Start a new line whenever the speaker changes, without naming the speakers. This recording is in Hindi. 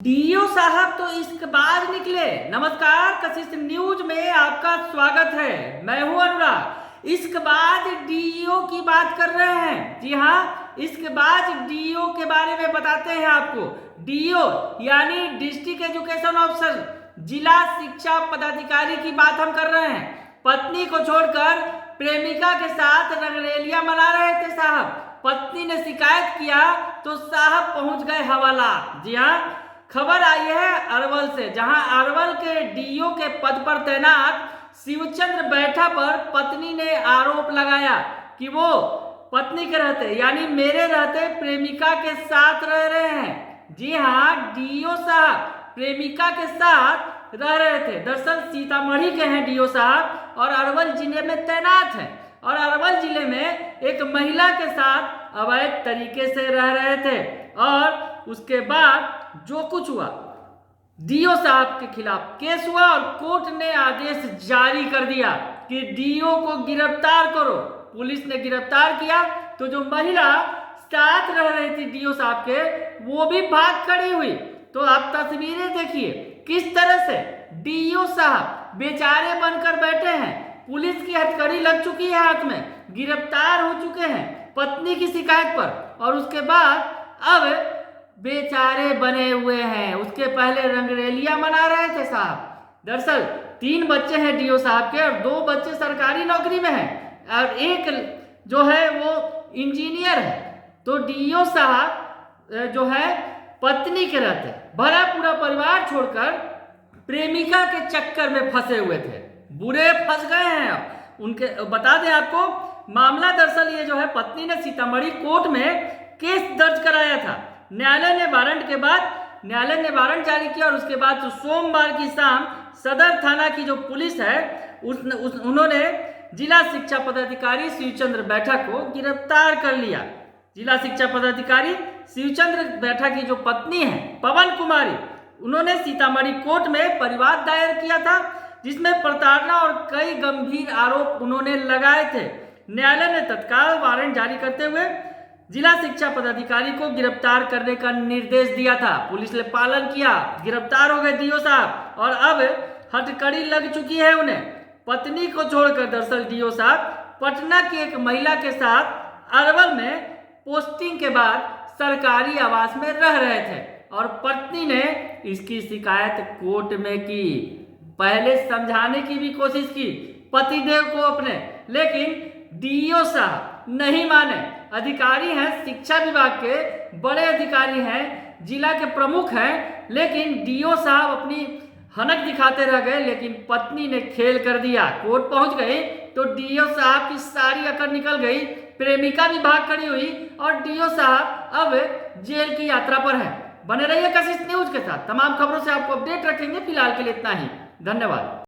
डीओ साहब तो इसके बाद निकले। नमस्कार, कशिश न्यूज में आपका स्वागत है। मैं हूं अनुराग। इसके बाद डीओ की बात कर रहे हैं। जी हाँ, इसके बाद डीओ के बारे में बताते हैं आपको। डीओ यानी डिस्ट्रिक्ट एजुकेशन ऑफिसर, जिला शिक्षा पदाधिकारी की बात हम कर रहे हैं। पत्नी को छोड़कर प्रेमिका के साथ रंगरेलिया मना रहे थे साहब। पत्नी ने शिकायत किया तो साहब पहुंच गए हवाला। जी हाँ, खबर आई है अरवल से, जहां अरवल के डीओ के पद पर तैनात शिवचंद्र बैठा पर पत्नी ने आरोप लगाया कि वो पत्नी के रहते यानी मेरे रहते प्रेमिका के साथ रह रहे हैं। जी हाँ, डीओ साहब प्रेमिका के साथ रह रहे थे। दरअसल सीतामढ़ी के हैं डीओ साहब और अरवल जिले में तैनात हैं, और अरवल जिले में एक महिला के साथ अवैध तरीके से रह रहे थे। और उसके बाद जो कुछ हुआ, डीओ साहब के खिलाफ केस हुआ और कोर्ट ने आदेश जारी कर दिया कि डीओ को गिरफ्तार करो। पुलिस ने गिरफ्तार किया तो जो महिला साथ रह रही थी डीओ साहब के, वो भी भाग खड़ी हुई। तो आप तस्वीरें देखिए किस तरह से डीओ साहब बेचारे बनकर बैठे हैं। पुलिस की हथकड़ी लग चुकी है हाथ में, गिरफ्तार हो चुके हैं पत्नी की शिकायत पर, और उसके बाद अब बेचारे बने हुए हैं। उसके पहले रंगरेलिया मना रहे थे साहब। दरअसल 3 बच्चे हैं डीओ साहब के, और 2 बच्चे सरकारी नौकरी में हैं, और एक जो है वो इंजीनियर है। तो डीओ साहब जो है पत्नी के रहते, भरा पूरा परिवार छोड़कर प्रेमिका के चक्कर में फंसे हुए थे। बुरे फंस गए हैं अब उनके। बता दें आपको, मामला दरअसल ये जो है, पत्नी ने सीतामढ़ी कोर्ट में केस दर्ज कराया था। न्यायालय ने वारंट जारी किया, और उसके बाद तो सोमवार की शाम सदर थाना की जो पुलिस है उन्होंने जिला शिक्षा पदाधिकारी शिवचंद्र बैठा को गिरफ्तार कर लिया। जिला शिक्षा पदाधिकारी शिवचंद्र बैठा की जो पत्नी है पवन कुमारी, उन्होंने सीतामढ़ी कोर्ट में परिवाद दायर किया था, जिसमें प्रताड़ना और कई गंभीर आरोप उन्होंने लगाए थे। न्यायालय ने तत्काल वारंट जारी करते हुए जिला शिक्षा पदाधिकारी को गिरफ्तार करने का निर्देश दिया था। पुलिस ने पालन किया, गिरफ्तार हो गए डीओ साहब, और अब हथकड़ी लग चुकी है उन्हें। पत्नी को छोड़कर दरअसल डीओ साहब पटना की एक महिला के साथ अरवल में पोस्टिंग के बाद सरकारी आवास में रह रहे थे, और पत्नी ने इसकी शिकायत कोर्ट में की। पहले समझाने की भी कोशिश की पतिदेव को अपने, लेकिन डीओ साहब नहीं माने। अधिकारी हैं, शिक्षा विभाग के बड़े अधिकारी हैं, जिला के प्रमुख हैं, लेकिन डीओ साहब अपनी हनक दिखाते रह गए। लेकिन पत्नी ने खेल कर दिया। कोर्ट पहुंच गई तो डीओ साहब की सारी अकड़ निकल गई, प्रेमिका भी भाग खड़ी हुई, और डीओ साहब अब जेल की यात्रा पर है। बने रहिए कशिश न्यूज के साथ, तमाम खबरों से आपको अपडेट रखेंगे। फिलहाल के लिए इतना ही, धन्यवाद।